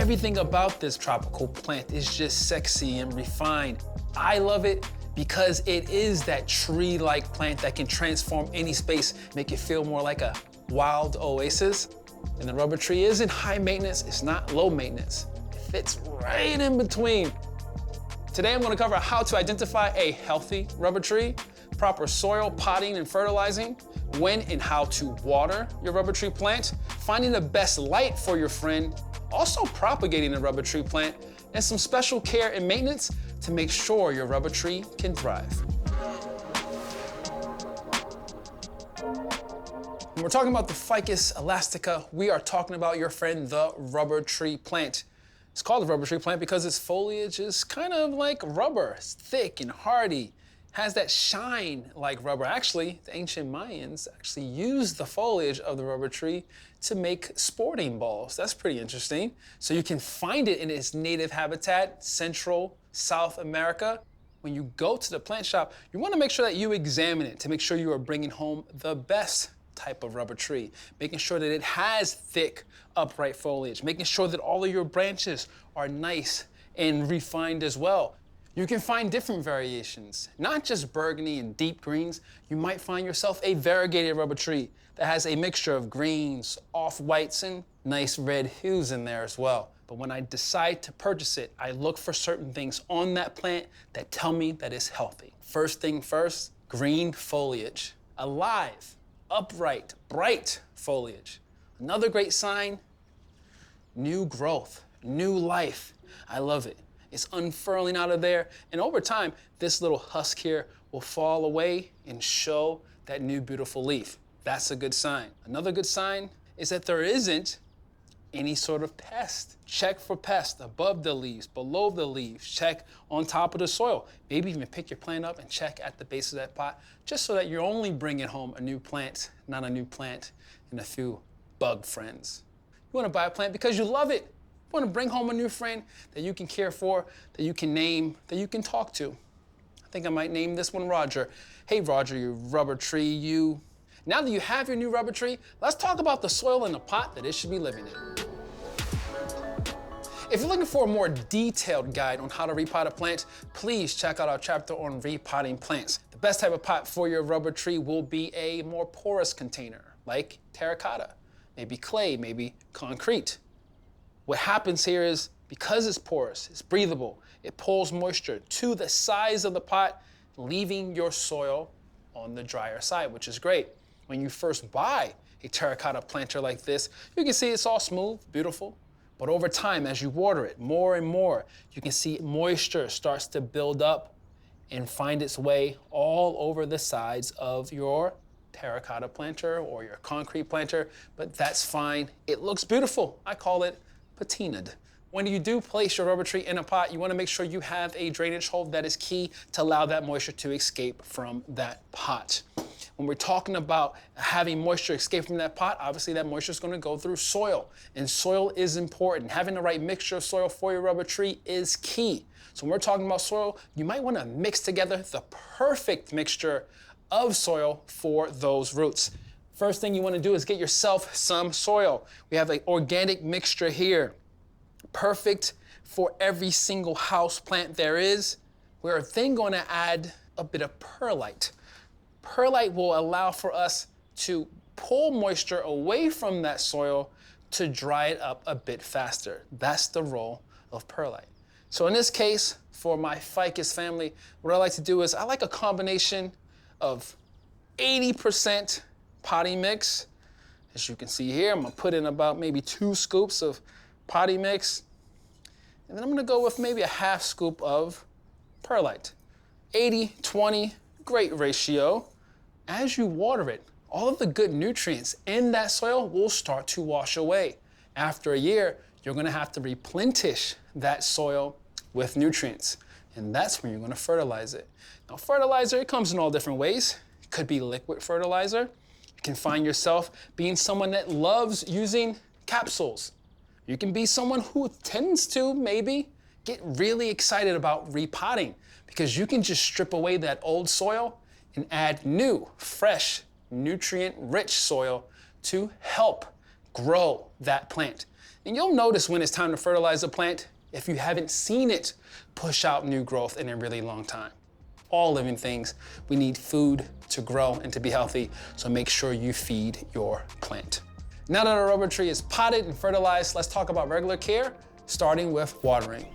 Everything about this tropical plant is just sexy and refined. I love it because it is that tree-like plant that can transform any space, make it feel more like a wild oasis. And the rubber tree isn't high maintenance, it's not low maintenance. It fits right in between. Today I'm gonna cover how to identify a healthy rubber tree, proper soil, potting, and fertilizing, when and how to water your rubber tree plant, finding the best light for your friend, also propagating a rubber tree plant, and some special care and maintenance to make sure your rubber tree can thrive. When we're talking about the Ficus elastica, we are talking about your friend, the rubber tree plant. It's called the rubber tree plant because its foliage is kind of like rubber. It's thick and hardy, has that shine like rubber. Actually, the ancient Mayans actually used the foliage of the rubber tree to make sporting balls. That's pretty interesting. So you can find it in its native habitat, Central, South America. When you go to the plant shop, you want to make sure that you examine it to make sure you are bringing home the best type of rubber tree, making sure that it has thick, upright foliage, making sure that all of your branches are nice and refined as well. You can find different variations, not just burgundy and deep greens. You might find yourself a variegated rubber tree that has a mixture of greens, off-whites, and nice red hues in there as well. But when I decide to purchase it, I look for certain things on that plant that tell me that it's healthy. First thing first, green foliage. Alive, upright, bright foliage. Another great sign, new growth, new life. I love it. It's unfurling out of there, and over time, this little husk here will fall away and show that new beautiful leaf. That's a good sign. Another good sign is that there isn't any sort of pest. Check for pests above the leaves, below the leaves, check on top of the soil. Maybe even pick your plant up and check at the base of that pot, just so that you're only bringing home a new plant, not a new plant and a few bug friends. You wanna buy a plant because you love it. You wanna bring home a new friend that you can care for, that you can name, that you can talk to. I think I might name this one Roger. Hey Roger, you rubber tree, you. Now that you have your new rubber tree, let's talk about the soil in the pot that it should be living in. If you're looking for a more detailed guide on how to repot a plant, please check out our chapter on repotting plants. The best type of pot for your rubber tree will be a more porous container, like terracotta, maybe clay, maybe concrete. What happens here is, because it's porous, it's breathable, it pulls moisture to the sides of the pot, leaving your soil on the drier side, which is great. When you first buy a terracotta planter like this, you can see it's all smooth, beautiful. But over time, as you water it more and more, you can see moisture starts to build up and find its way all over the sides of your terracotta planter or your concrete planter, but that's fine. It looks beautiful. I call it patinaed. When you do place your rubber tree in a pot, you want to make sure you have a drainage hole. That is key to allow that moisture to escape from that pot. When we're talking about having moisture escape from that pot, obviously that moisture is going to go through soil, and soil is important. Having the right mixture of soil for your rubber tree is key. So when we're talking about soil, you might want to mix together the perfect mixture of soil for those roots. First thing you want to do is get yourself some soil. We have an organic mixture here, perfect for every single house plant there is. We're then going to add a bit of perlite. Perlite will allow for us to pull moisture away from that soil to dry it up a bit faster. That's the role of perlite. So in this case, for my ficus family, what I like to do is I like a combination of 80% potty mix. As you can see here, I'm gonna put in about maybe 2 scoops of potty mix. And then I'm gonna go with maybe a half scoop of perlite. 80-20, great ratio. As you water it, all of the good nutrients in that soil will start to wash away. After a year, you're gonna have to replenish that soil with nutrients. And that's when you're gonna fertilize it. Now, fertilizer, it comes in all different ways. It could be liquid fertilizer. You can find yourself being someone that loves using capsules. You can be someone who tends to maybe get really excited about repotting because you can just strip away that old soil and add new, fresh, nutrient-rich soil to help grow that plant. And you'll notice when it's time to fertilize a plant if you haven't seen it push out new growth in a really long time. All living things, we need food to grow and to be healthy, so make sure you feed your plant. Now that our rubber tree is potted and fertilized, let's talk about regular care, starting with watering.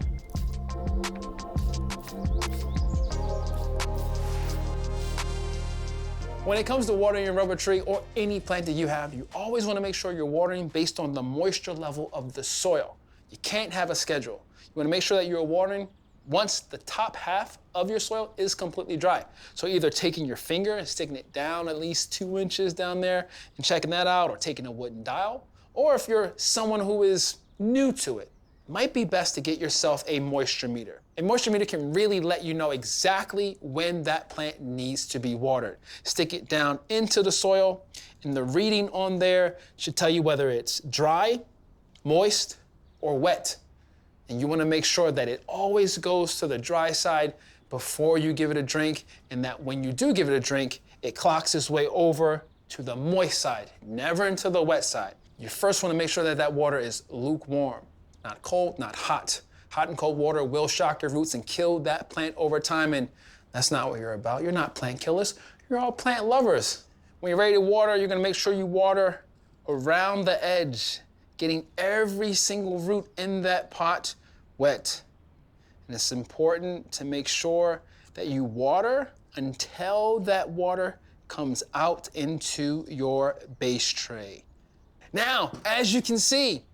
When it comes to watering your rubber tree or any plant that you have, you always want to make sure you're watering based on the moisture level of the soil. You can't have a schedule. You want to make sure that you're watering once the top half of your soil is completely dry. So either taking your finger and sticking it down at least 2 inches down there and checking that out, or taking a wooden dial, or if you're someone who is new to it, might be best to get yourself a moisture meter. A moisture meter can really let you know exactly when that plant needs to be watered. Stick it down into the soil, and the reading on there should tell you whether it's dry, moist, or wet. And you want to make sure that it always goes to the dry side before you give it a drink, and that when you do give it a drink, it clocks its way over to the moist side, never into the wet side. You first want to make sure that that water is lukewarm, not cold, not hot. Hot and cold water will shock your roots and kill that plant over time, and that's not what you're about. You're not plant killers, you're all plant lovers. When you're ready to water, you're gonna make sure you water around the edge, getting every single root in that pot wet. And it's important to make sure that you water until that water comes out into your base tray. Now, as you can see,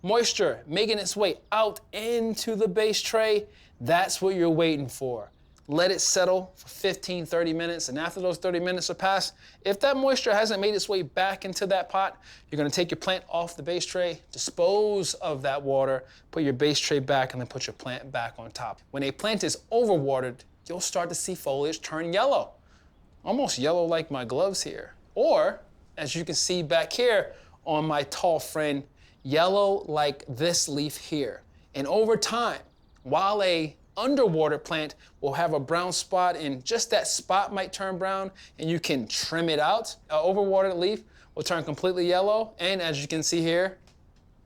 moisture making its way out into the base tray, that's what you're waiting for. Let it settle for 15, 30 minutes, and after those 30 minutes have passed, if that moisture hasn't made its way back into that pot, you're gonna take your plant off the base tray, dispose of that water, put your base tray back, and then put your plant back on top. When a plant is overwatered, you'll start to see foliage turn yellow, almost yellow like my gloves here. Or, as you can see back here on my tall friend, yellow like this leaf here. And over time, while a underwater plant will have a brown spot and just that spot might turn brown and you can trim it out, an overwatered leaf will turn completely yellow, and as you can see here,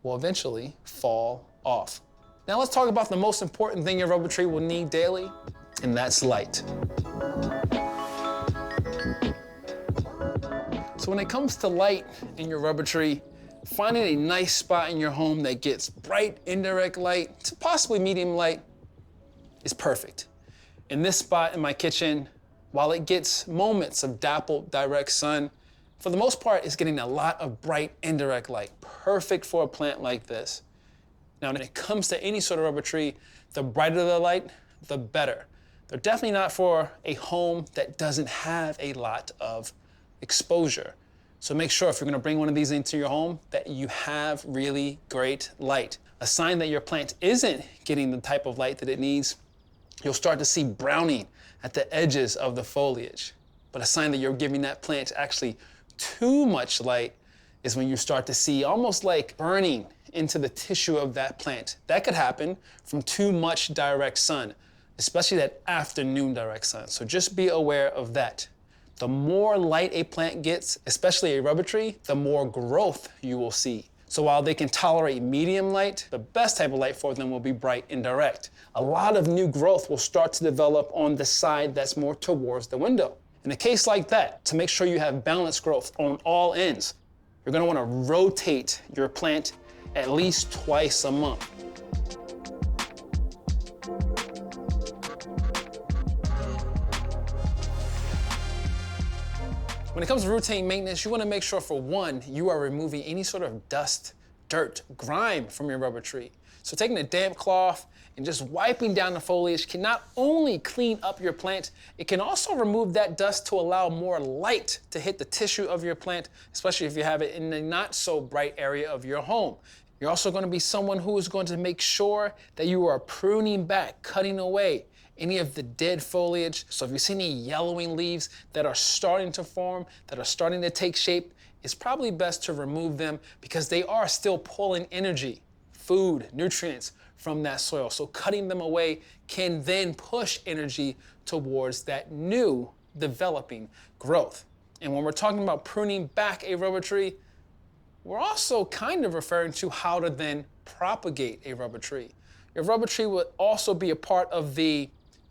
will eventually fall off. Now let's talk about the most important thing your rubber tree will need daily, and that's light. So when it comes to light in your rubber tree, finding a nice spot in your home that gets bright indirect light to possibly medium light is perfect. In this spot in my kitchen, while it gets moments of dappled direct sun, for the most part, it's getting a lot of bright indirect light, perfect for a plant like this. Now, when it comes to any sort of rubber tree, the brighter the light, the better. They're definitely not for a home that doesn't have a lot of exposure. So make sure if you're gonna bring one of these into your home that you have really great light. A sign that your plant isn't getting the type of light that it needs, you'll start to see browning at the edges of the foliage. But a sign that you're giving that plant actually too much light is when you start to see almost like burning into the tissue of that plant. That could happen from too much direct sun, especially that afternoon direct sun. So just be aware of that. The more light a plant gets, especially a rubber tree, the more growth you will see. So while they can tolerate medium light, the best type of light for them will be bright indirect. A lot of new growth will start to develop on the side that's more towards the window. In a case like that, to make sure you have balanced growth on all ends, you're gonna wanna rotate your plant at least twice a month. When it comes to routine maintenance, you wanna make sure, for one, you are removing any sort of dust, dirt, grime from your rubber tree. So taking a damp cloth and just wiping down the foliage can not only clean up your plant, it can also remove that dust to allow more light to hit the tissue of your plant, especially if you have it in a not so bright area of your home. You're also gonna be someone who is going to make sure that you are pruning back, cutting away any of the dead foliage. So if you see any yellowing leaves that are starting to form, that are starting to take shape, it's probably best to remove them because they are still pulling energy, food, nutrients from that soil. So cutting them away can then push energy towards that new developing growth. And when we're talking about pruning back a rubber tree, we're also kind of referring to how to then propagate a rubber tree. Your rubber tree would also be a part of the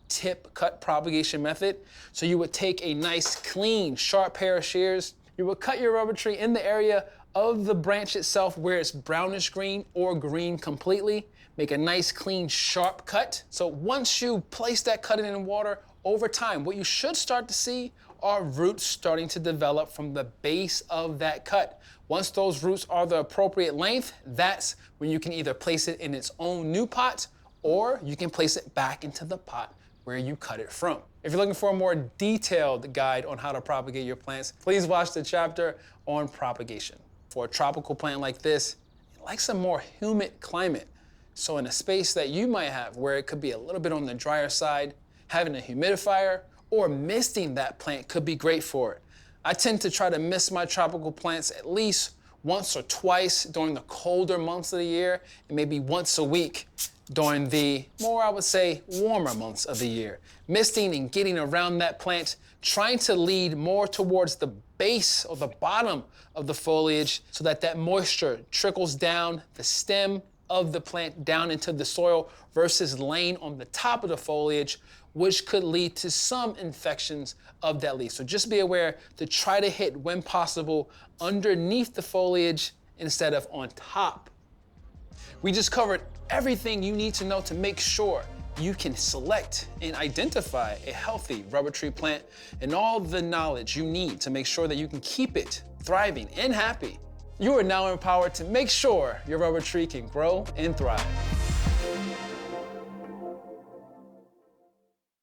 tip cut propagation method. So you would take a nice, clean, sharp pair of shears. You would cut your rubber tree in the area of the branch itself where it's brownish green or green completely. Make a nice, clean, sharp cut. So once you place that cut in water, over time, what you should start to see are roots starting to develop from the base of that cut. Once those roots are the appropriate length, that's when you can either place it in its own new pot or you can place it back into the pot where you cut it from. If you're looking for a more detailed guide on how to propagate your plants, please watch the chapter on propagation. For a tropical plant like this, it likes a more humid climate. So in a space that you might have where it could be a little bit on the drier side, having a humidifier or misting that plant could be great for it. I tend to try to mist my tropical plants at least once or twice during the colder months of the year, and maybe once a week during the more, I would say, warmer months of the year. Misting and getting around that plant, trying to lead more towards the base or the bottom of the foliage so that that moisture trickles down the stem of the plant down into the soil versus laying on the top of the foliage, which could lead to some infections of that leaf. So just be aware to try to hit, when possible, underneath the foliage instead of on top. We just covered everything you need to know to make sure you can select and identify a healthy rubber tree plant and all the knowledge you need to make sure that you can keep it thriving and happy. You are now empowered to make sure your rubber tree can grow and thrive.